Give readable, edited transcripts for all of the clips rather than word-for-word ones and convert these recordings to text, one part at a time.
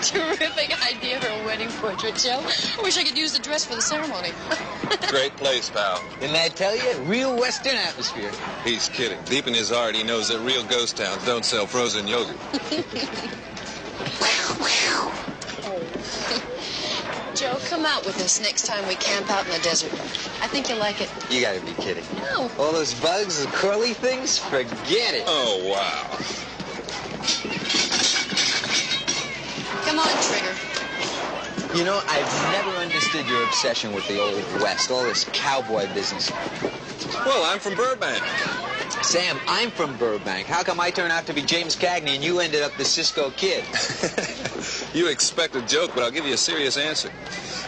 Terrific idea for a wedding portrait, Joe. I wish I could use the dress for the ceremony. Great place, pal. Didn't I tell you? Real Western atmosphere. He's kidding. Deep in his heart, he knows that real ghost towns don't sell frozen yogurt. Joe, come out with us next time we camp out in the desert. I think you'll like it. You gotta be kidding. No. All those bugs and curly things? Forget it. Oh, wow. Come on, Trigger. You know, I've never understood your obsession with the Old West, all this cowboy business. Well, I'm from Burbank. Sam, I'm from Burbank. How come I turn out to be James Cagney and you ended up the Cisco Kid? You expect a joke, but I'll give you a serious answer.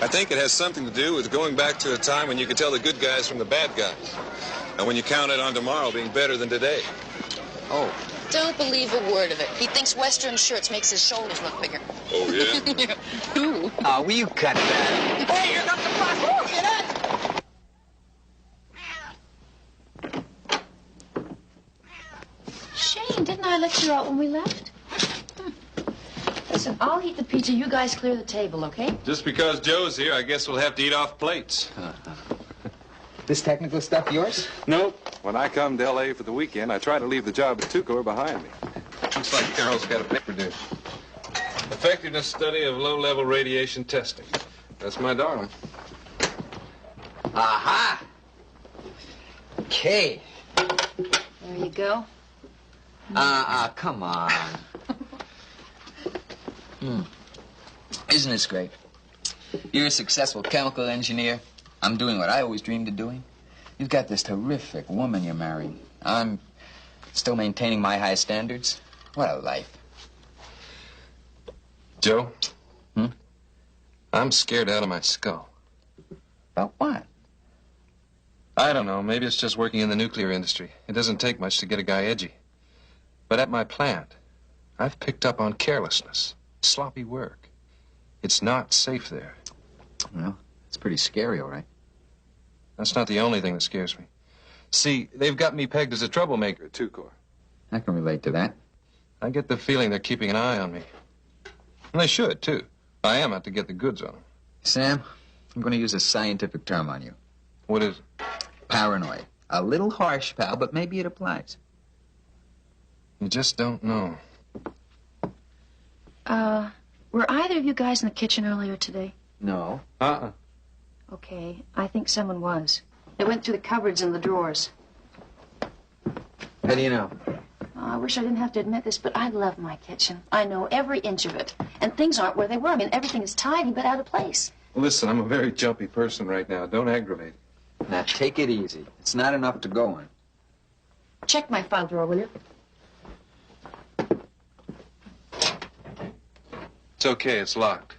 I think it has something to do with going back to a time when you could tell the good guys from the bad guys. And when you counted on tomorrow being better than today. Oh. Don't believe a word of it. He thinks Western shirts makes his shoulders look bigger. Oh, yeah? Who? Oh, will you cut that? Hey, here comes the bus! Get out! Shane, didn't I let you out when we left? Listen, I'll heat the pizza. You guys clear the table, okay? Just because Joe's here, I guess we'll have to eat off plates. This technical stuff yours? Nope. When I come to L.A. for the weekend, I try to leave the job at Tucor behind me. Looks like Carol's got a paper due. Effectiveness study of low-level radiation testing. That's my darling. Aha! Okay. There you go. Come on. Isn't this great? You're a successful chemical engineer. I'm doing what I always dreamed of doing. You've got this terrific woman you're marrying. I'm still maintaining my high standards. What a life. Joe? I'm scared out of my skull. About what? I don't know. Maybe it's just working in the nuclear industry. It doesn't take much to get a guy edgy. But at my plant, I've picked up on carelessness, sloppy work. It's not safe there. Well, it's pretty scary, all right. That's not the only thing that scares me. See, they've got me pegged as a troublemaker at Tucor. I can relate to that. I get the feeling they're keeping an eye on me. And they should, too. I am out to get the goods on them. Sam, I'm going to use a scientific term on you. What is it? Paranoid. A little harsh, pal, but maybe it applies. You just don't know. Were either of you guys in the kitchen earlier today? No. Okay, I think someone was. They went through the cupboards and the drawers. How do you know? I wish I didn't have to admit this, but I love my kitchen. I know every inch of it. And things aren't where they were. I mean, everything is tidy but out of place. Listen, I'm a very jumpy person right now. Don't aggravate. Now, take it easy. It's not enough to go on. Check my file drawer, will you? It's okay. It's locked.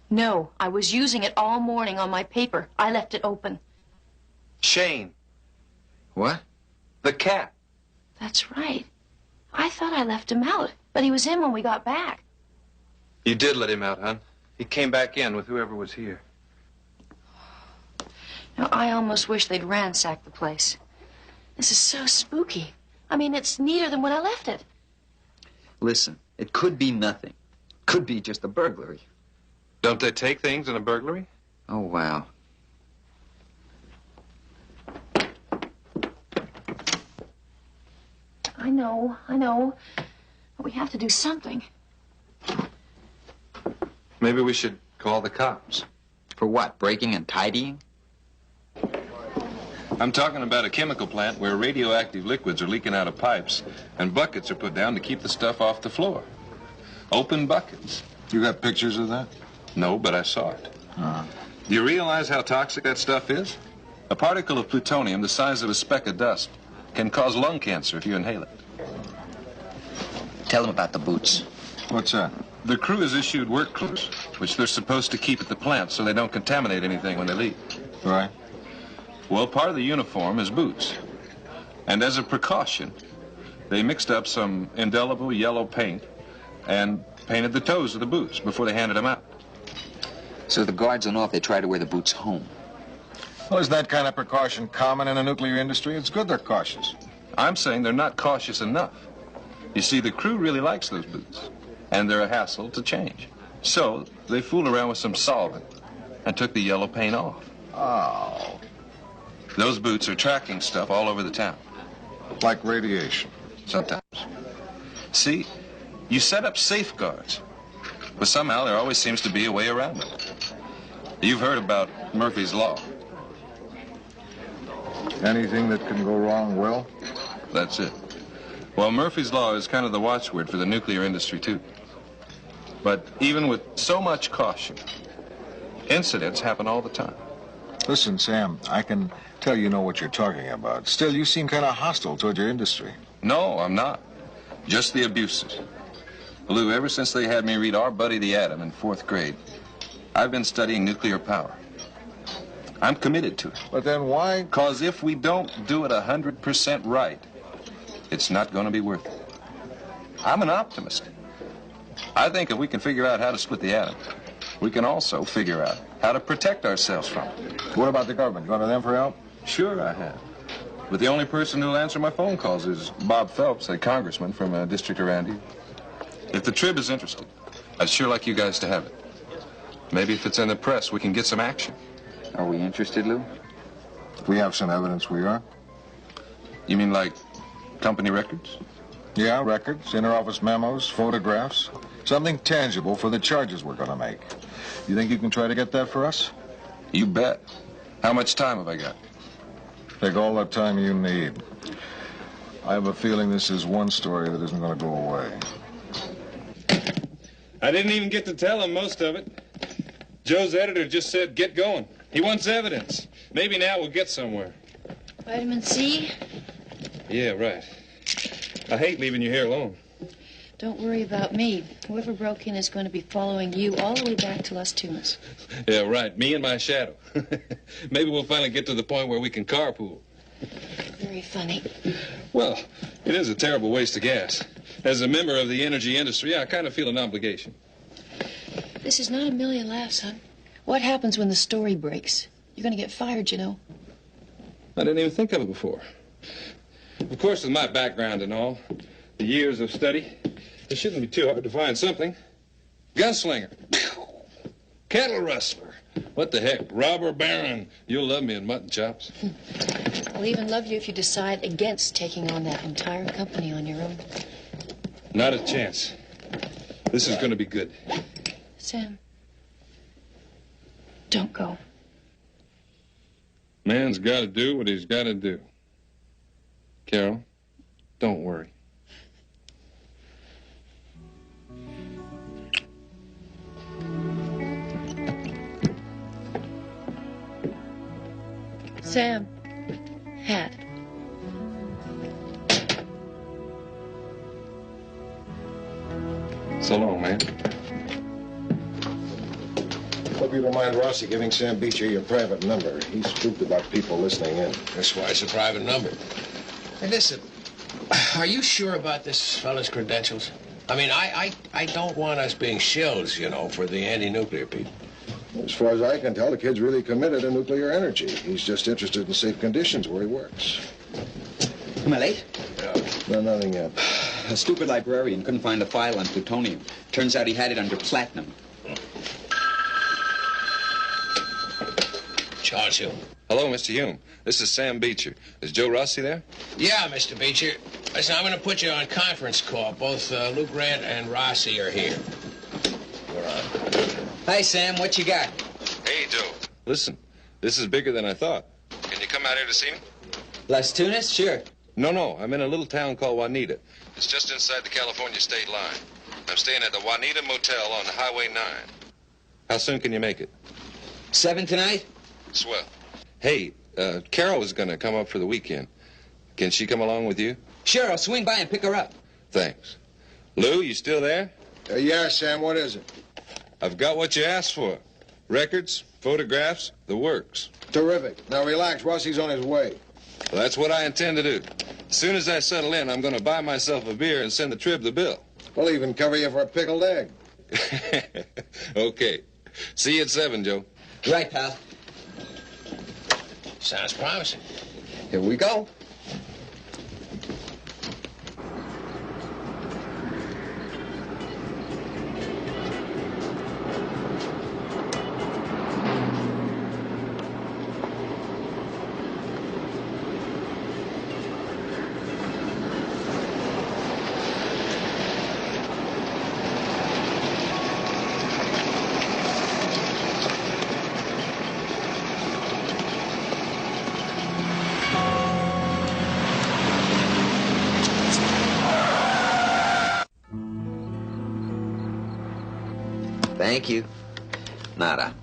No, I was using it all morning on my paper. I left it open. Shane. What? The cat. That's right. I thought I left him out, but he was in when we got back. You did let him out, hon. He came back in with whoever was here. Now, I almost wish they'd ransacked the place. This is so spooky. I mean, it's neater than when I left it. Listen, it could be nothing. Could be just a burglary. Don't they take things in a burglary? Oh, wow. I know. But we have to do something. Maybe we should call the cops. For what, breaking and tidying? I'm talking about a chemical plant where radioactive liquids are leaking out of pipes and buckets are put down to keep the stuff off the floor. Open buckets. You got pictures of that? No, but I saw it. Do you realize how toxic that stuff is? A particle of plutonium the size of a speck of dust can cause lung cancer if you inhale it. Tell them about the boots. What's that? The crew has issued work clothes, which they're supposed to keep at the plant so they don't contaminate anything when they leave. Right. Well, part of the uniform is boots. And as a precaution, they mixed up some indelible yellow paint and painted the toes of the boots before they handed them out. So the guards will know if they try to wear the boots home. Well, is that kind of precaution common in the nuclear industry? It's good they're cautious. I'm saying they're not cautious enough. You see, the crew really likes those boots. and they're a hassle to change. So they fooled around with some solvent and took the yellow paint off. Oh, Those boots are tracking stuff all over the town. like radiation. Sometimes. See, you set up safeguards, but somehow there always seems to be a way around them. You've heard about Murphy's Law. Anything that can go wrong will? That's it. Well, Murphy's Law is kind of the watchword for the nuclear industry, too. But even with so much caution, incidents happen all the time. Listen, Sam, I can tell you know what you're talking about. Still, you seem kind of hostile toward your industry. No, I'm not. Just the abuses. Lou, ever since they had me read Our Buddy the Atom in 4th grade, I've been studying nuclear power. I'm committed to it. But then why? Because if we don't do it 100% right, it's not going to be worth it. I'm an optimist. I think if we can figure out how to split the atom, we can also figure out how to protect ourselves from it. What about the government? Going to them for help? Sure, I have. But the only person who'll answer my phone calls is Bob Phelps, a congressman from a district around here. If the Trib is interested, I'd sure like you guys to have it. Maybe if it's in the press, we can get some action. Are we interested, Lou? We have some evidence we are. You mean like company records? Yeah, records, inter-office memos, photographs. Something tangible for the charges we're going to make. You think you can try to get that for us? You bet. How much time have I got? Take all the time you need. I have a feeling this is one story that isn't going to go away. I didn't even get to tell him most of it. Joe's editor just said, get going. He wants evidence. Maybe now we'll get somewhere. Vitamin C? Yeah, right. I hate leaving you here alone. Don't worry about me. Whoever broke in is going to be following you all the way back to Las Tunas. Yeah, right. Me and my shadow. Maybe we'll finally get to the point where we can carpool. Very funny. Well, it is a terrible waste of gas. As a member of the energy industry, I kind of feel an obligation. This is not a million laughs, son. What happens when the story breaks? You're going to get fired, you know. I didn't even think of it before. Of course, with my background and all, the years of study, it shouldn't be too hard to find something. Gunslinger. Cattle rustler. What the heck? Robber baron. You'll love me in mutton chops. I'll even love you if you decide against taking on that entire company on your own. Not a chance. This is going to be good. Sam, don't go. Man's got to do what he's got to do. Carol, don't worry. Sam, hat. So long, man. Hope you don't mind Rossi giving Sam Beecher your private number. He's spooked about people listening in. That's why it's a private number. Hey, listen, are you sure about this fella's credentials? I mean, I don't want us being shills, you know, for the anti-nuclear people. As far as I can tell, the kid's really committed to nuclear energy. He's just interested in safe conditions where he works. Am I late? No, nothing yet. A stupid librarian couldn't find a file on plutonium. Turns out he had it under platinum. Charles Hume. Hello, Mr. Hume. This is Sam Beecher. Is Joe Rossi there? Yeah, Mr. Beecher. Listen, I'm going to put you on conference call. Both Lou Grant and Rossi are here. You're on. Hi, Sam. What you got? Hey, Joe. Listen, this is bigger than I thought. Can you come out here to see me? Las Tunas? Sure. No. I'm in a little town called Juanita. It's just inside the California state line. I'm staying at the Juanita Motel on Highway 9. How soon can you make it? 7 tonight? Swell. Hey, Carol is going to come up for the weekend. Can she come along with you? Sure, I'll swing by and pick her up. Thanks. Lou, you still there? Yeah, Sam, what is it? I've got what you asked for. Records, photographs, the works. Terrific. Now relax, Rossi's on his way. Well, that's what I intend to do. As soon as I settle in, I'm going to buy myself a beer and send the Trib the bill. We'll even cover you for a pickled egg. Okay. See you at 7, Joe. Right, pal. Sounds promising. Here we go. Thank you. Nada.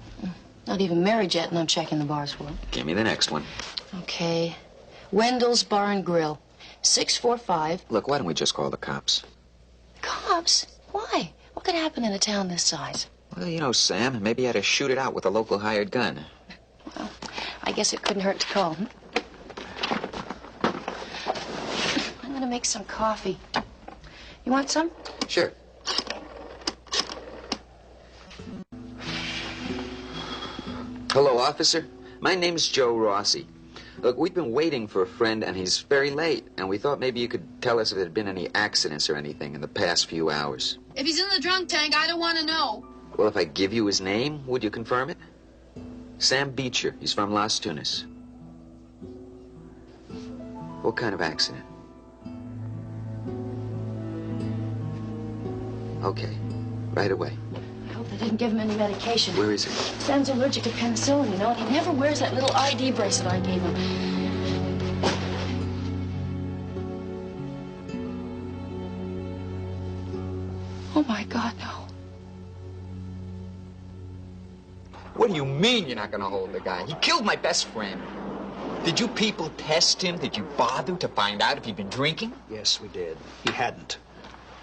Not even married yet, and I'm checking the bars for it. Give me the next one. Okay. Wendell's Bar and Grill. 645. Look, why don't we just call the cops? Cops? Why? What could happen in a town this size? Well, you know, Sam, maybe you had to shoot it out with a local hired gun. Well, I guess it couldn't hurt to call. I'm gonna make some coffee. You want some? Sure. Hello, officer. My name's Joe Rossi. Look, we've been waiting for a friend, and he's very late, and we thought maybe you could tell us if there had been any accidents or anything in the past few hours. If he's in the drunk tank, I don't want to know. Well, if I give you his name, would you confirm it? Sam Beecher. He's from Las Tunas. What kind of accident? Okay. Right away. I hope they didn't give him any medication. Where is he? Sam's allergic to penicillin, you know, and he never wears that little ID bracelet I gave him. Oh, my God, no. What do you mean you're not going to hold the guy? He killed my best friend. Did you people test him? Did you bother to find out if he'd been drinking? Yes, we did. He hadn't.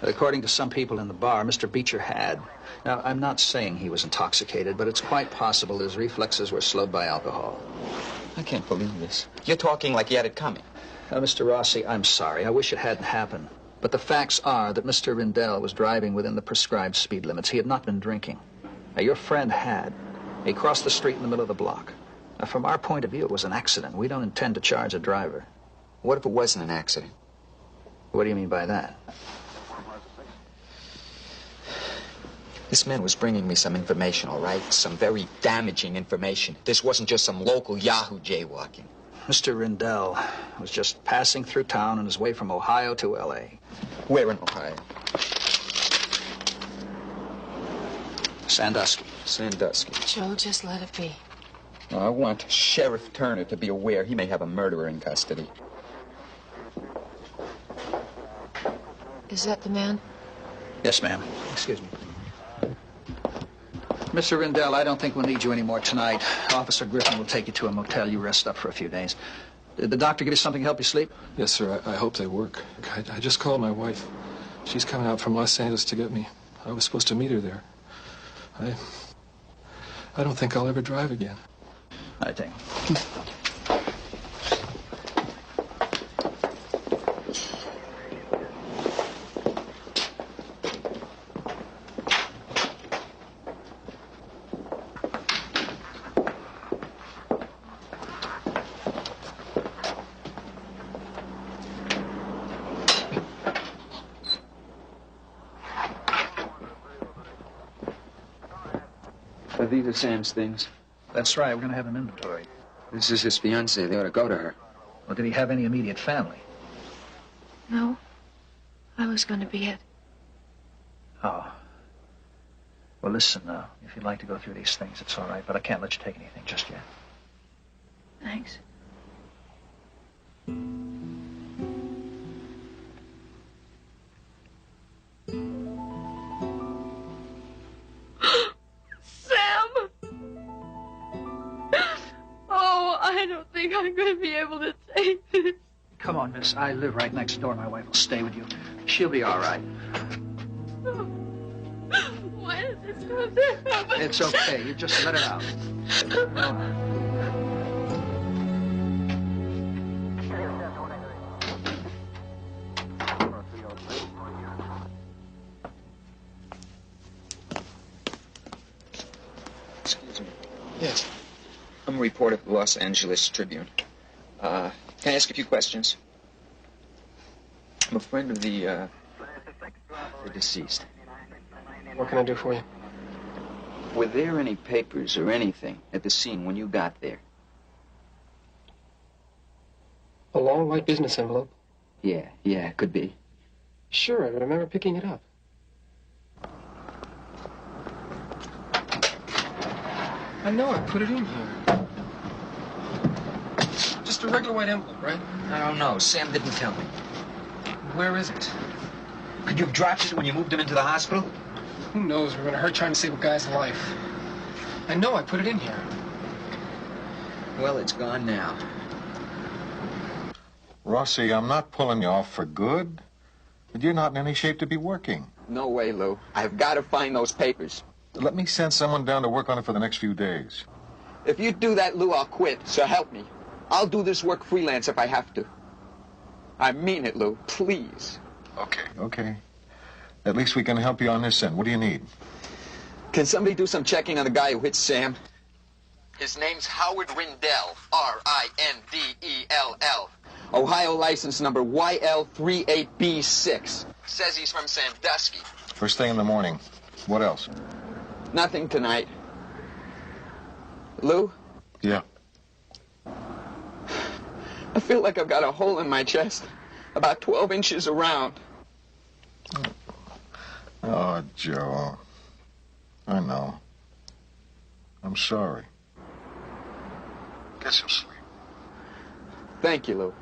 But according to some people in the bar, Mr. Beecher had. Now, I'm not saying he was intoxicated, but it's quite possible his reflexes were slowed by alcohol. I can't believe this. You're talking like you had it coming. Mr. Rossi, I'm sorry. I wish it hadn't happened. But the facts are that Mr. Rindell was driving within the prescribed speed limits. He had not been drinking. Now, your friend had. He crossed the street in the middle of the block. Now, from our point of view, it was an accident. We don't intend to charge a driver. What if it wasn't an accident? What do you mean by that? This man was bringing me some information, all right? Some very damaging information. This wasn't just some local Yahoo jaywalking. Mr. Rindell was just passing through town on his way from Ohio to L.A. Where in Ohio? Sandusky. Sandusky. Joe, just let it be. I want Sheriff Turner to be aware he may have a murderer in custody. Is that the man? Yes, ma'am. Excuse me. Mr. Rindell, I don't think we'll need you anymore tonight. Officer Griffin will take you to a motel. You rest up for a few days. Did the doctor give you something to help you sleep? Yes, sir. I hope they work. I just called my wife. She's coming out from Los Angeles to get me. I was supposed to meet her there. I don't think I'll ever drive again. I think. These are Sam's things. That's right. We're going to have an inventory. This is his fiancée. They ought to go to her. Well, did he have any immediate family? No. I was going to be it. Oh. Well, listen, if you'd like to go through these things, it's all right, but I can't let you take anything just yet. Thanks. I don't think I'm going to be able to take this. Come on, miss. I live right next door. My wife will stay with you. She'll be all right. Why does this have to happen? It's okay. You just let it out. Excuse me. Yes. I'm a reporter for the Los Angeles Tribune. Can I ask a few questions? I'm a friend of the deceased. What can I do for you? Were there any papers or anything at the scene when you got there? A long white business envelope? Yeah, could be. Sure, I remember picking it up. I know, I put it in here. Just a regular white envelope, right? I don't know. Sam didn't tell me. Where is it? Could you have dropped it when you moved him into the hospital? Who knows? We're going to hurt trying to save a guy's life. I know I put it in here. Well, it's gone now. Rossi, I'm not pulling you off for good, but you're not in any shape to be working. No way, Lou. I've got to find those papers. Let me send someone down to work on it for the next few days. If you do that, Lou, I'll quit. So help me. I'll do this work freelance if I have to. I mean it, Lou. Please. Okay. At least we can help you on this end. What do you need? Can somebody do some checking on the guy who hit Sam? His name's Howard Rindell. Rindell. Ohio license number YL38B6. Says he's from Sandusky. First thing in the morning. What else? Nothing tonight. Lou? Yeah. I feel like I've got a hole in my chest, about 12 inches around. Oh, Joe. I know. I'm sorry. Get some sleep. Thank you, Lou.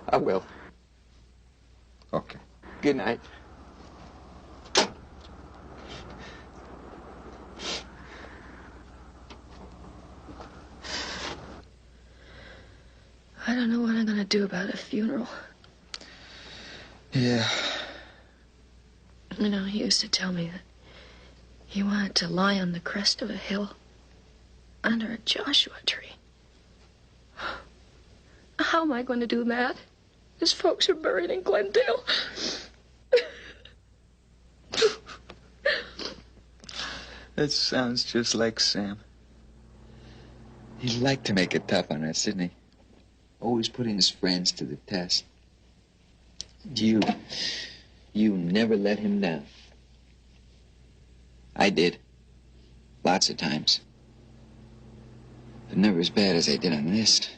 I will. Okay. Good night. I don't know what I'm going to do about a funeral. Yeah. You know, he used to tell me that he wanted to lie on the crest of a hill under a Joshua tree. How am I going to do that? His folks are buried in Glendale. That sounds just like Sam. He liked to make it tough on us, didn't he? Always putting his friends to the test. You never let him down. I did. Lots of times. But never as bad as I did on this.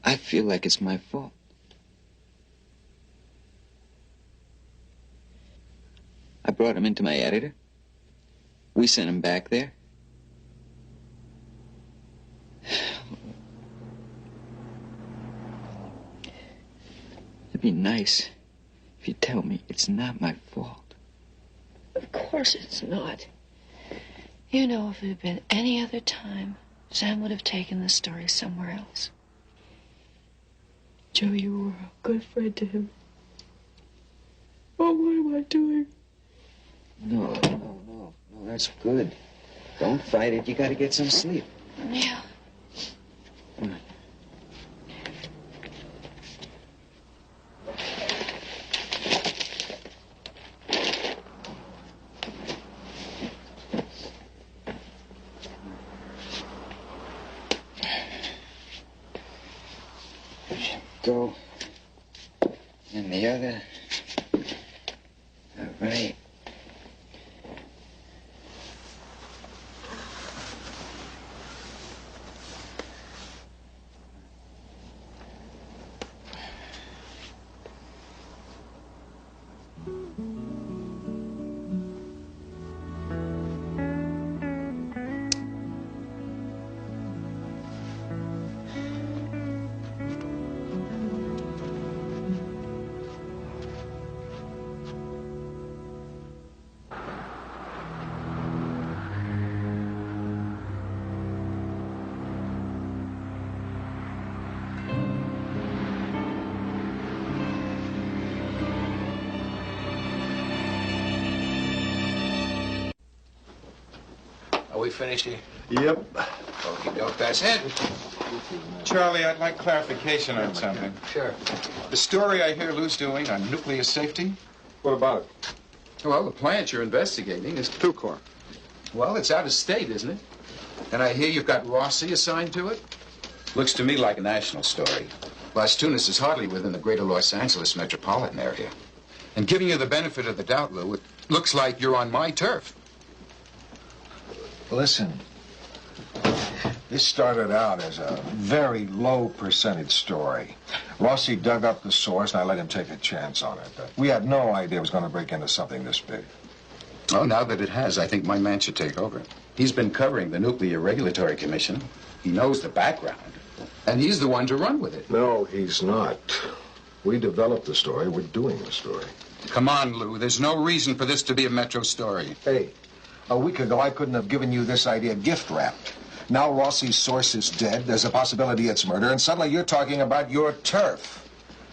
I feel like it's my fault. I brought him into my editor. We sent him back there. It'd be nice if you tell me it's not my fault. Of course it's not. You know, if it had been any other time, Sam would have taken the story somewhere else. Joe, you were a good friend to him. Oh, what am I doing? No, that's good. Don't fight it. You gotta get some sleep. Yeah. Come on. Go. And the other. All right. Are we finished here? Yep. Okey doke, that's it. Charlie, I'd like clarification on something. Sure. The story I hear Lou's doing on nuclear safety? What about it? Well, the plant you're investigating is... Tucor. Well, it's out of state, isn't it? And I hear you've got Rossi assigned to it? Looks to me like a national story. Las Tunas is hardly within the greater Los Angeles metropolitan area. And giving you the benefit of the doubt, Lou, it looks like you're on my turf. Listen, this started out as a very low percentage story. Rossi dug up the source, and I let him take a chance on it. We had no idea it was going to break into something this big. Oh, now that it has, I think my man should take over. He's been covering the Nuclear Regulatory Commission. He knows the background. And he's the one to run with it. No, he's not. We developed the story. We're doing the story. Come on, Lou. There's no reason for this to be a Metro story. Hey, a week ago I couldn't have given you this idea gift-wrapped. Now Rossi's source is dead. There's a possibility it's murder, and suddenly you're talking about your turf.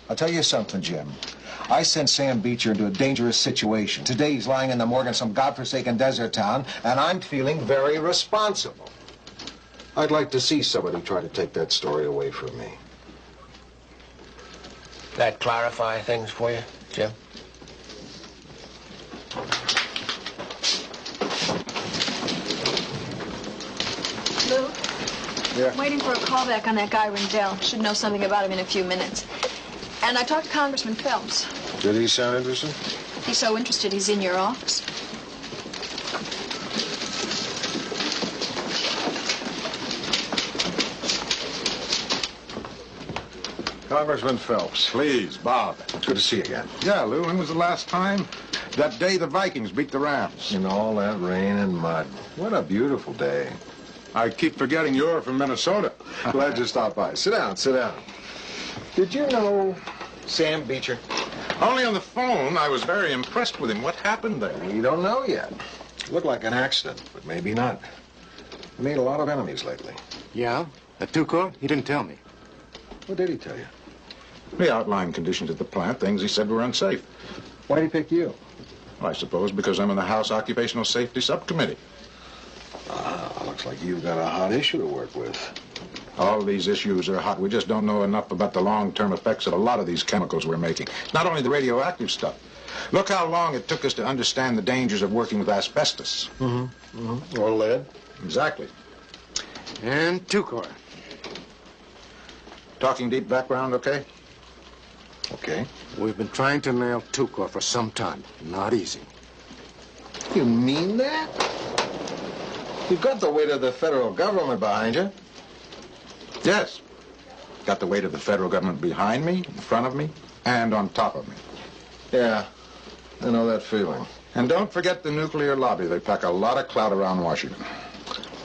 I'll tell you something, Jim. I sent Sam Beecher into a dangerous situation. Today he's lying in the morgue in some godforsaken desert town, and I'm feeling very responsible. I'd like to see somebody try to take that story away from me. That clarify things for you, Jim? Lou? Yeah? I'm waiting for a call back on that guy Rendell. Should know something about him in a few minutes. And I talked to Congressman Phelps. Did he sound interested? He's so interested he's in your office. Congressman Phelps. Please, Bob. Good to see you again. Yeah, Lou, when was the last time? That day the Vikings beat the Rams. In all that rain and mud. What a beautiful day. I keep forgetting you're from Minnesota. Glad you stopped by. Sit down, sit down. Did you know Sam Beecher? Only on the phone. I was very impressed with him. What happened there? We don't know yet. Looked like an accident, but maybe not. He made a lot of enemies lately. Yeah? At Tucor? He didn't tell me. What did he tell you? He outlined conditions at the plant, things he said were unsafe. Why did he pick you? I suppose because I'm in the House Occupational Safety Subcommittee. Looks like you've got a hot issue to work with. All these issues are hot. We just don't know enough about the long-term effects of a lot of these chemicals we're making. Not only the radioactive stuff. Look how long it took us to understand the dangers of working with asbestos. Or lead. Exactly. And Tucor. Talking deep background, okay? Okay. We've been trying to nail Tucor for some time. Not easy. You mean that? You've got the weight of the federal government behind you. Yes. Got the weight of the federal government behind me, in front of me, and on top of me. Yeah, I know that feeling. And don't forget the nuclear lobby. They pack a lot of clout around Washington.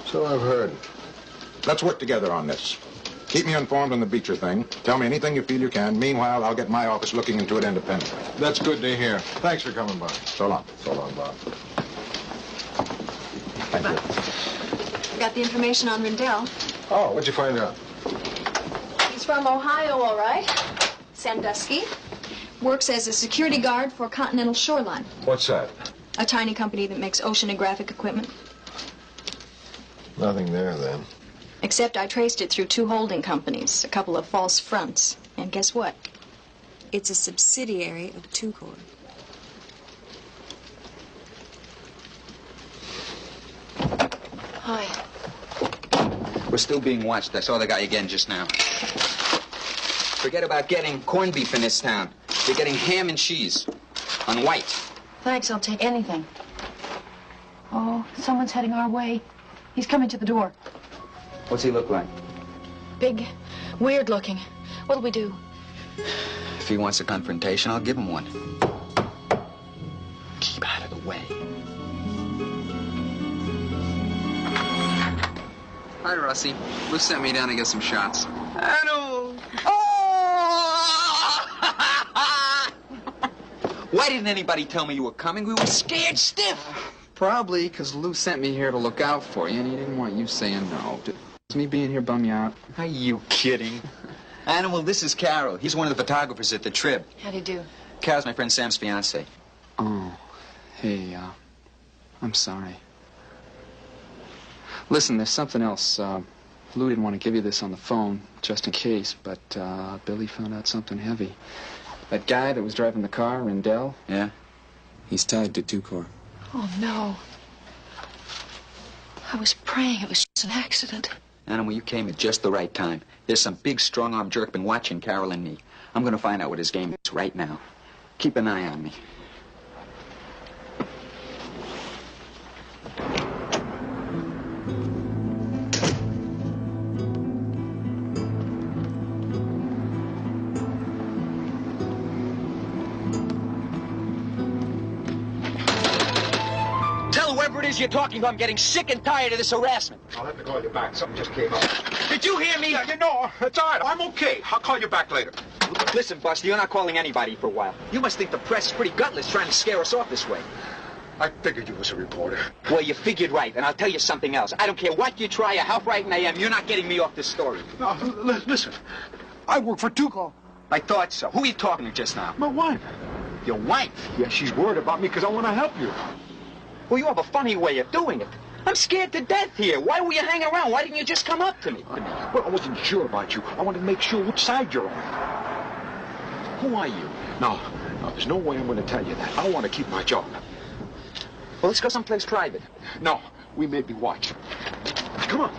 So I've heard. Let's work together on this. Keep me informed on the Beecher thing. Tell me anything you feel you can. Meanwhile, I'll get my office looking into it independently. That's good to hear. Thanks for coming by. So long. So long, Bob. Thank you. Got the information on Rendell. Oh, what'd you find out? He's from Ohio, all right. Sandusky. Works as a security guard for Continental Shoreline, What's that? a tiny company that makes oceanographic equipment. Nothing there, then. Except I traced it through 2 holding companies, a couple of false fronts. And guess what? It's a subsidiary of Tucor. Hi. We're still being watched. I saw the guy again just now. Forget about getting corned beef in this town. You're getting ham and cheese on white. Thanks, I'll take anything. Oh, someone's heading our way. He's coming to the door. What's he look like? Big, weird looking. What'll we do? If he wants a confrontation, I'll give him one. Keep out of the way. Hi, Rossi. Lou sent me down to get some shots. I know. Oh! Why didn't anybody tell me you were coming? We were scared stiff. Probably because Lou sent me here to look out for you, and he didn't want you saying no. Does me being here bum you out? Are you kidding? Animal, this is Carol. He's one of the photographers at the Trib. How do you do? Carol's my friend Sam's fiancée. Oh, hey, I'm sorry. Listen, there's something else. Lou didn't want to give you this on the phone, just in case, but Billy found out something heavy. That guy that was driving the car, Rendell? Yeah? He's tied to Tucor. Oh, no. I was praying it was just an accident. Animal, you came at just the right time. There's some big, strong-armed jerk been watching Carol and me. I'm going to find out what his game is right now. Keep an eye on me. Whoever it is you're talking to, I'm getting sick and tired of this harassment. I'll have to call you back. Something just came up. Did you hear me? Yeah, you know, it's all right. I'm okay. I'll call you back later. Listen, Buster, you're not calling anybody for a while. You must think the press is pretty gutless trying to scare us off this way. I figured you was a reporter. Well, you figured right, and I'll tell you something else. I don't care what you try or how frightened I am, you're not getting me off this story. No, listen. I work for Tuco. I thought so. Who are you talking to just now? My wife. Your wife? Yeah, she's worried about me because I want to help you. Well, you have a funny way of doing it. I'm scared to death here. Why will you hang around? Why didn't you just come up to me? Well, I wasn't sure about you. I wanted to make sure which side you're on. Who are you? No, there's no way I'm going to tell you that. I want to keep my job. Well, let's go someplace private. No, we may be watched. Come on.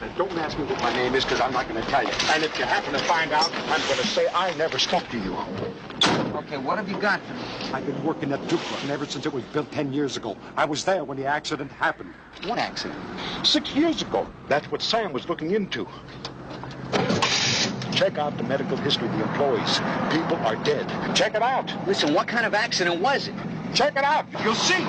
And don't ask me what my name is, because I'm not going to tell you. And if you happen to find out, I'm going to say I never spoke to you. Okay, what have you got for me? I've been working at Dupla, and ever since it was built 10 years ago. I was there when the accident happened. What accident? 6 years ago. That's what Sam was looking into. Check out the medical history of the employees. People are dead. Check it out. Listen, what kind of accident was it? Check it out. You'll see.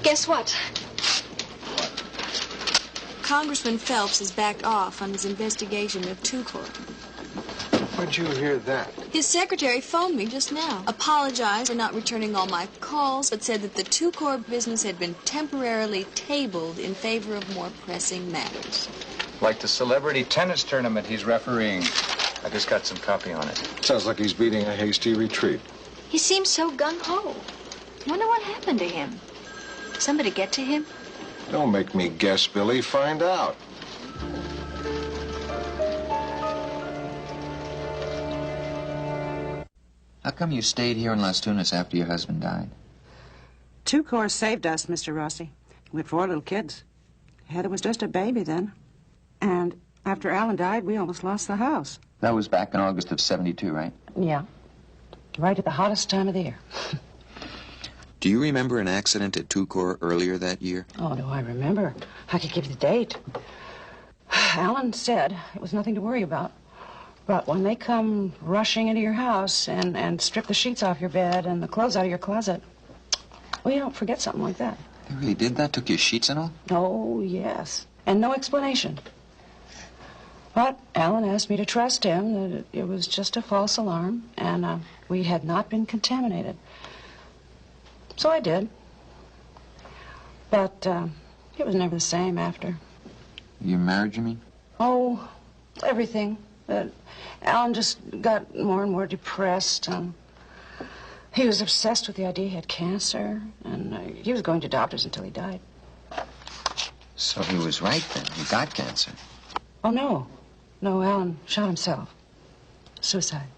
Guess what? Congressman Phelps has backed off on his investigation of Tucor. Where'd you hear that? His secretary phoned me just now. Apologized for not returning all my calls, but said that the Tucor business had been temporarily tabled in favor of more pressing matters. Like the celebrity tennis tournament he's refereeing. I just got some copy on it. Sounds like he's beating a hasty retreat. He seems so gung-ho. Wonder what happened to him. Somebody get to him? Don't make me guess, Billy. Find out. How come you stayed here in Las Tunas after your husband died? Tucor saved us, Mr. Rossi. We had 4 little kids. Heather was just a baby then. And after Alan died, we almost lost the house. That was back in August of '72, right? Yeah. Right at the hottest time of the year. Do you remember an accident at Tucor earlier that year? Oh, do I remember? I could give you the date. Alan said it was nothing to worry about. But when they come rushing into your house and strip the sheets off your bed and the clothes out of your closet, well, you don't forget something like that. They really did that? Took your sheets and all? Oh, yes. And no explanation. But Alan asked me to trust him, that it was just a false alarm, and we had not been contaminated. So I did. But it was never the same after. You married, you mean? Oh, everything. Alan just got more and more depressed. He was obsessed with the idea he had cancer, and he was going to doctors until he died. So he was right then. He got cancer. Oh, no. No, Alan shot himself. Suicide.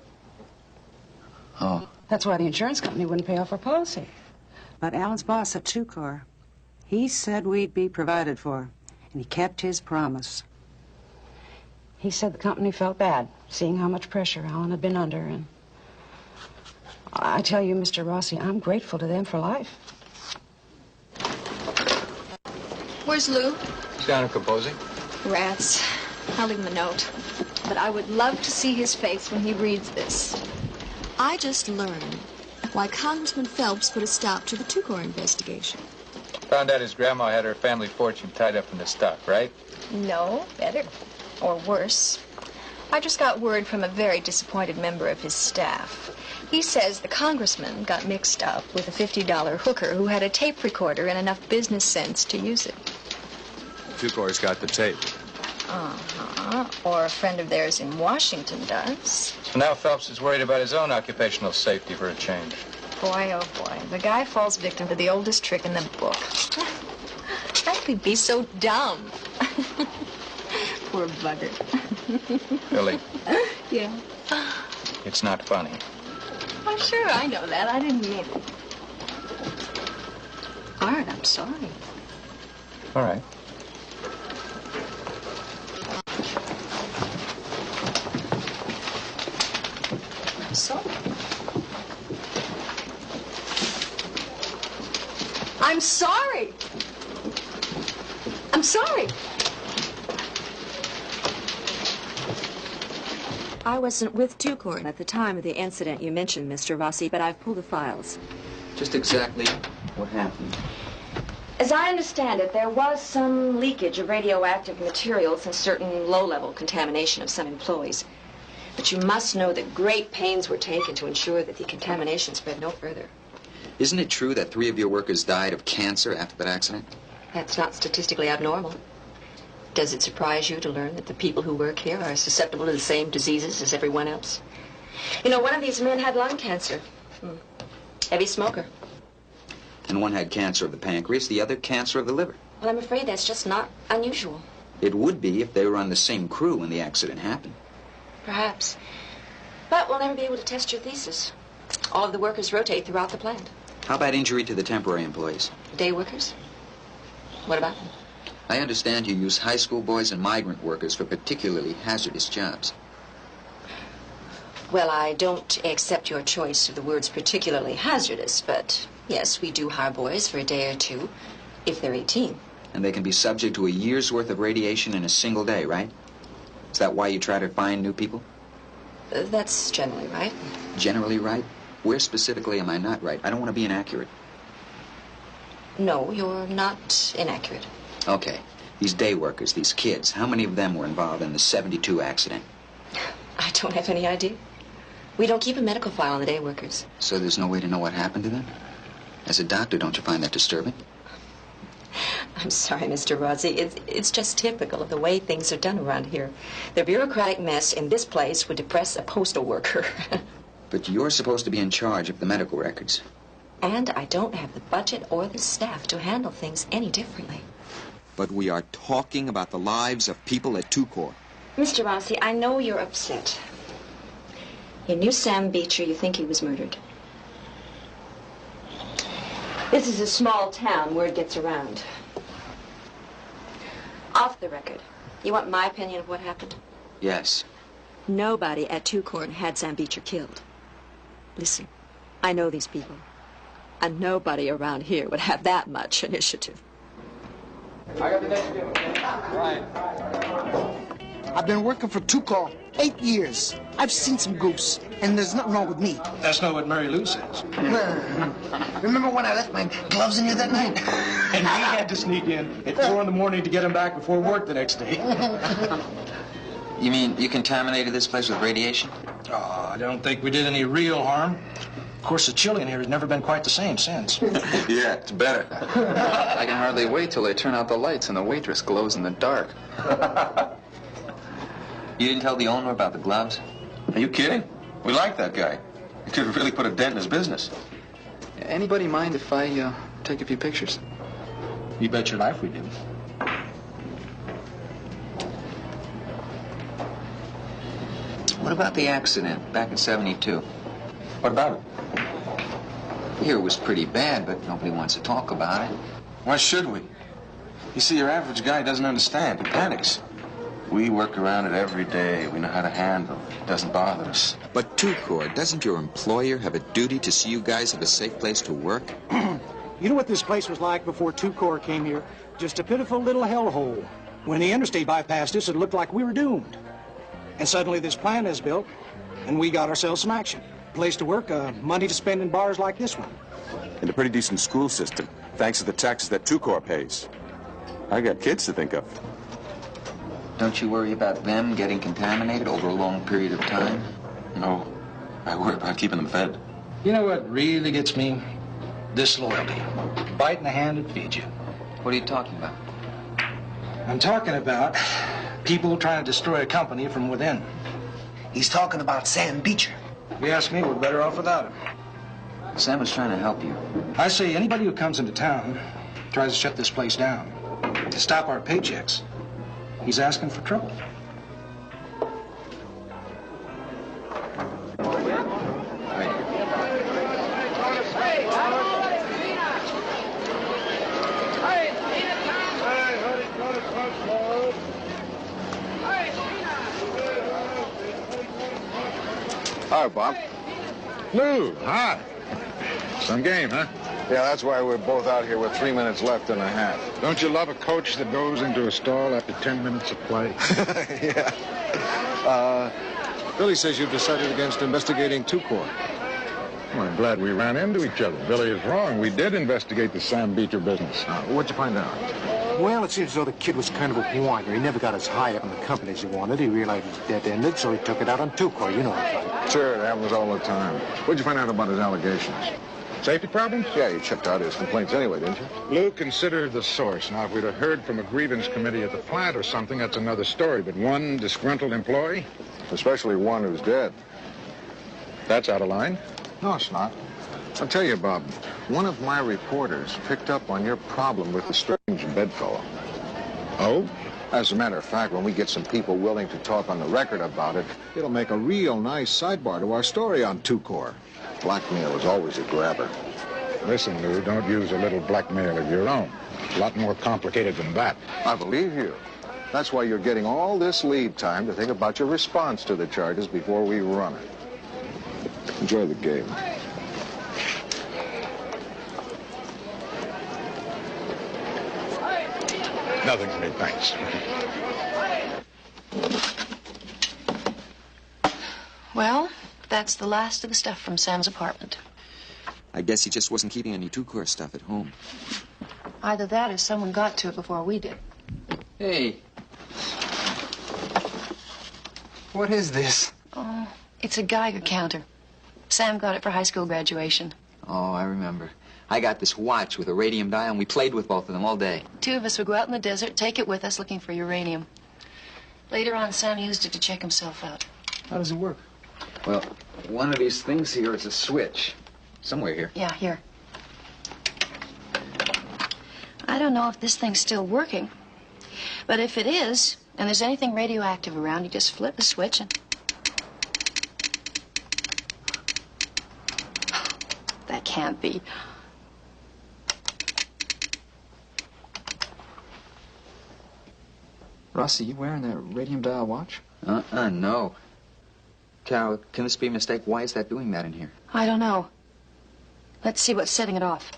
Oh. That's why the insurance company wouldn't pay off our policy. But Alan's boss at Tucor, he said we'd be provided for, and he kept his promise. He said the company felt bad, seeing how much pressure Alan had been under, and I tell you, Mr. Rossi, I'm grateful to them for life. Where's Lou? He's down in composing. Rats. I'll leave him a note. But I would love to see his face when he reads this. I just learned why Congressman Phelps put a stop to the Tucor investigation. Found out his grandma had her family fortune tied up in the stock, right? No, better. Or worse. I just got word from a very disappointed member of his staff. He says the congressman got mixed up with a $50 hooker who had a tape recorder and enough business sense to use it. Tucor's got the tape. Uh-huh. Or a friend of theirs in Washington does. So now Phelps is worried about his own occupational safety for a change. Boy, oh boy. The guy falls victim to the oldest trick in the book. How could he be so dumb? Poor bugger. Billy. Yeah. It's not funny. Oh, sure, I know that. I didn't mean it. Art, I'm sorry. All right. I'm sorry. I'm sorry. I'm sorry. I wasn't with Tucor at the time of the incident you mentioned, Mr. Rossi, but I've pulled the files. Just exactly what happened? As I understand it, there was some leakage of radioactive materials and certain low-level contamination of some employees. But you must know that great pains were taken to ensure that the contamination spread no further. Isn't it true that 3 of your workers died of cancer after that accident? That's not statistically abnormal. Does it surprise you to learn that the people who work here are susceptible to the same diseases as everyone else? You know, one of these men had lung cancer. Heavy smoker. And one had cancer of the pancreas, the other cancer of the liver. Well, I'm afraid that's just not unusual. It would be if they were on the same crew when the accident happened. Perhaps. But we'll never be able to test your thesis. All of the workers rotate throughout the plant. How about injury to the temporary employees? Day workers? What about them? I understand you use high school boys and migrant workers for particularly hazardous jobs. Well, I don't accept your choice of the words particularly hazardous, but yes, we do hire boys for a day or two, if they're 18. And they can be subject to a year's worth of radiation in a single day, right? Is that why you try to find new people? That's generally right. Generally right? Where specifically am I not right? I don't want to be inaccurate. No, you're not inaccurate. Okay. These day workers, these kids, how many of them were involved in the 72 accident? I don't have any idea. We don't keep a medical file on the day workers. So there's no way to know what happened to them? As a doctor, don't you find that disturbing? I'm sorry, Mr. Rossi. It's just typical of the way things are done around here. The bureaucratic mess in this place would depress a postal worker. But you're supposed to be in charge of the medical records. And I don't have the budget or the staff to handle things any differently. But we are talking about the lives of people at Tucor. Mr. Rossi, I know you're upset. You knew Sam Beecher. You think he was murdered. This is a small town. Word gets around. Off the record, you want my opinion of what happened? Yes. Nobody at Tucor had Sam Beecher killed. Listen, I know these people. And nobody around here would have that much initiative. I got the next deal. Right. I've been working for Tucor 8 years. I've seen some goose, and there's nothing wrong with me. That's not what Mary Lou says. Remember when I left my gloves in here that night? And we had to sneak in at 4 in the morning to get them back before work the next day. You mean you contaminated this place with radiation? Oh, I don't think we did any real harm. Of course, the chili in here has never been quite the same since. Yeah, it's better. I can hardly wait till they turn out the lights and the waitress glows in the dark. You didn't tell the owner about the gloves? Are you kidding? We like that guy. He could have really put a dent in his business. Anybody mind if I take a few pictures? You bet your life we do. What about the accident back in 72? What about it? Here it was pretty bad, but nobody wants to talk about it. Why should we? You see, your average guy doesn't understand. He panics. We work around it every day. We know how to handle it. It doesn't bother us. But Tucor, doesn't your employer have a duty to see you guys have a safe place to work? You know what this place was like before Tucor came here? Just a pitiful little hellhole. When the interstate bypassed us, it looked like we were doomed. And suddenly this plant is built, and we got ourselves some action. Place to work, money to spend in bars like this one. And a pretty decent school system, thanks to the taxes that Tucor pays. I got kids to think of. Don't you worry about them getting contaminated over a long period of time? No. I worry about keeping them fed. You know what really gets me? Disloyalty. Bite in the hand that feeds you. What are you talking about? I'm talking about people trying to destroy a company from within. He's talking about Sam Beecher. If you ask me, we're better off without him. Sam was trying to help you. I say anybody who comes into town tries to shut this place down, to stop our paychecks, he's asking for trouble. Hi, Bob. Lou, hi. Some game, huh? Yeah, that's why we're both out here with 3 minutes left and a half. Don't you love a coach that goes into a stall after 10 minutes of play? Yeah. Billy says you've decided against investigating 2-Corps. Well, I'm glad we ran into each other. Billy is wrong. We did investigate the Sam Beecher business. What'd you find out? Well, it seems as though the kid was kind of a whiner. He never got as high up in the company as he wanted. He realized his debt ended, so he took it out on 2-Corps. You know what it's like. Sure, it happens all the time. What'd you find out about his allegations? Safety problems? Yeah, you checked out his complaints anyway, didn't you? Lou, consider the source. Now, if we'd have heard from a grievance committee at the plant or something, that's another story. But one disgruntled employee? Especially one who's dead. That's out of line. No, it's not. I'll tell you, Bob, one of my reporters picked up on your problem with the strange bedfellow. Oh? As a matter of fact, when we get some people willing to talk on the record about it, it'll make a real nice sidebar to our story on 2-Corps. Blackmail is always a grabber. Listen, Lou, don't use a little blackmail of your own. It's a lot more complicated than that. I believe you. That's why you're getting all this lead time to think about your response to the charges before we run it. Enjoy the game. Nothing for me, thanks. Well, that's the last of the stuff from Sam's apartment. I guess he just wasn't keeping any 2-Corps stuff at home. Either that or someone got to it before we did. Hey. What is this? Oh, it's a Geiger counter. Sam got it for high school graduation. Oh, I remember. I got this watch with a radium dial, and we played with both of them all day. 2 of us would go out in the desert, take it with us, looking for uranium. Later on, Sam used it to check himself out. How does it work? Well, one of these things here is a switch. Somewhere here. Yeah, here. I don't know if this thing's still working, but if it is, and there's anything radioactive around, you just flip the switch and... That can't be. Rossi, you wearing that radium dial watch? No. Carol, can this be a mistake? Why is that doing that in here? I don't know. Let's see what's setting it off.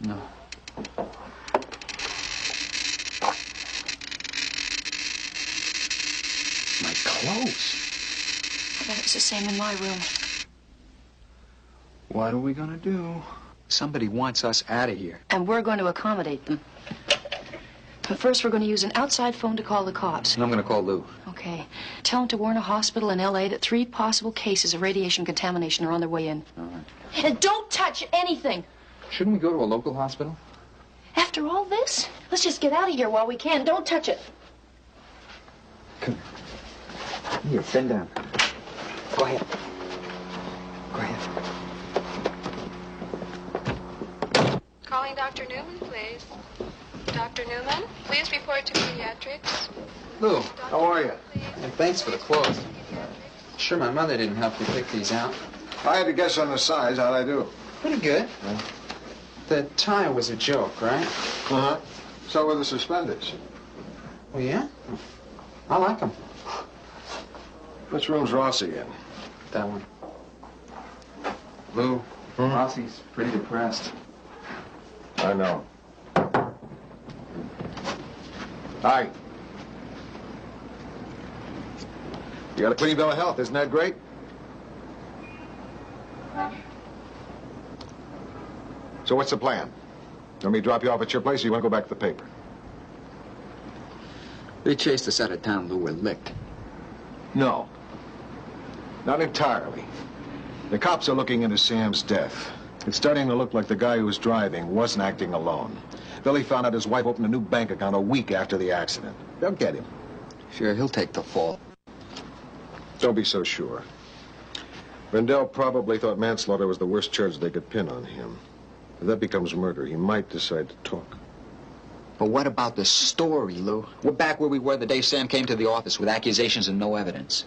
No. My clothes. I bet it's the same in my room. What are we gonna do? Somebody wants us out of here. And we're going to accommodate them. But first, we're going to use an outside phone to call the cops. And I'm going to call Lou. Okay. Tell them to warn a hospital in L.A. that 3 possible cases of radiation contamination are on their way in. All right. And don't touch anything. Shouldn't we go to a local hospital? After all this, let's just get out of here while we can. Don't touch it. Come here, bend down. Go ahead. Go ahead. Calling Dr. Newman, please. Dr. Newman, please report to pediatrics. Lou, How are you? and thanks for the clothes. Sure, my mother didn't help you pick these out. I had to guess on the size. How'd I do? Pretty good. The tie was a joke, right? Uh-huh. So were the suspenders. Oh, yeah? I like them. Which room's Rossi in? That one. Lou, Rossi's pretty depressed. I know. Hi. You got a clean bill of health, isn't that great? So what's the plan? Want me to drop you off at your place, or you want to go back to the paper? They chased us out of town, Lou. We're licked. No. Not entirely. The cops are looking into Sam's death. It's starting to look like the guy who was driving wasn't acting alone. Billy found out his wife opened a new bank account a week after the accident. They'll get him. Sure, he'll take the fall. Don't be so sure. Rendell probably thought manslaughter was the worst charge they could pin on him. If that becomes murder, he might decide to talk. But what about the story, Lou? We're back where we were the day Sam came to the office with accusations and no evidence.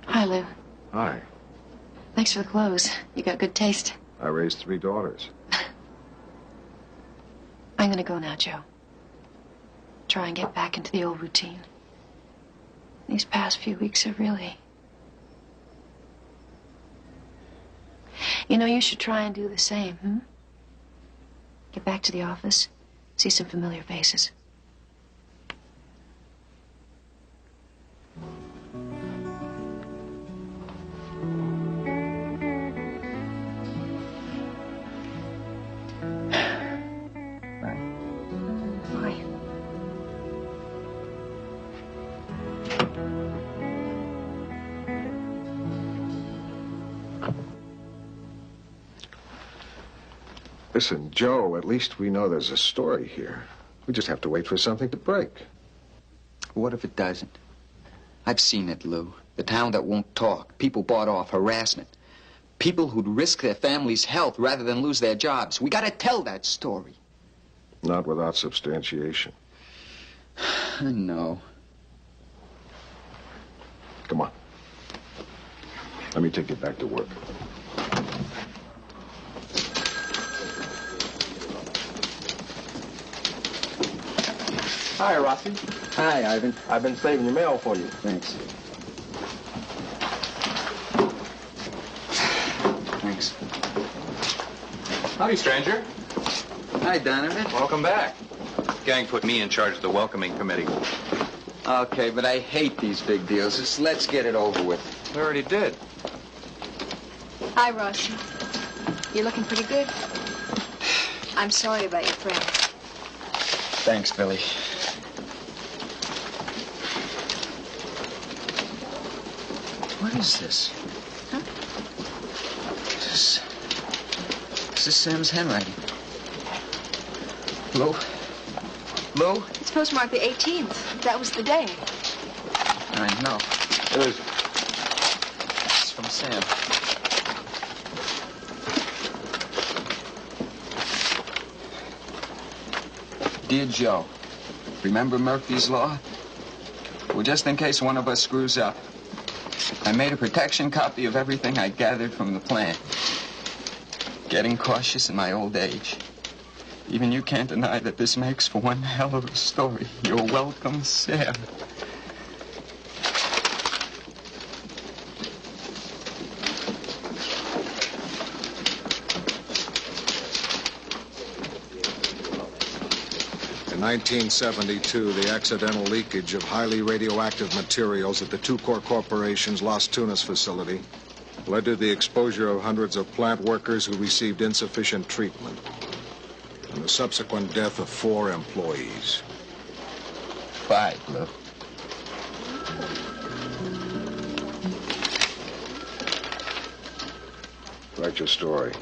Hi, Lou. Hi. Thanks for the clothes. You got good taste. I raised 3 daughters. I'm going to go now, Joe. Try and get back into the old routine. These past few weeks have really... You know, you should try and do the same, hmm? Get back to the office, see some familiar faces. Listen, Joe, at least we know there's a story here. We just have to wait for something to break. What if it doesn't? I've seen it, Lou. The town that won't talk. People bought off. Harassment. People who'd risk their family's health rather than lose their jobs. We gotta tell that story. Not without substantiation. No. Come on. Let me take you back to work. Hi, Rossi. Hi, Ivan. I've been saving your mail for you. Thanks. Thanks. Howdy, stranger. Hi, Donovan. Welcome back. Gang put me in charge of the welcoming committee. Okay, but I hate these big deals. Just let's get it over with. We already did. Hi, Rossi. You're looking pretty good. I'm sorry about your friend. Thanks, Billy. What is this? Huh? This is Sam's handwriting. Lou? Lou? It's postmarked the 18th. That was the day. I know. What is it? It's from Sam. Dear Joe, remember Murphy's Law? Well, just in case one of us screws up, I made a protection copy of everything I gathered from the plan. Getting cautious in my old age. Even you can't deny that this makes for one hell of a story. You're welcome, Sam. In 1972, the accidental leakage of highly radioactive materials at the Tucor Corporation's Las Tunas facility led to the exposure of hundreds of plant workers who received insufficient treatment and the subsequent death of 4 employees. 5, Lou. Write your story.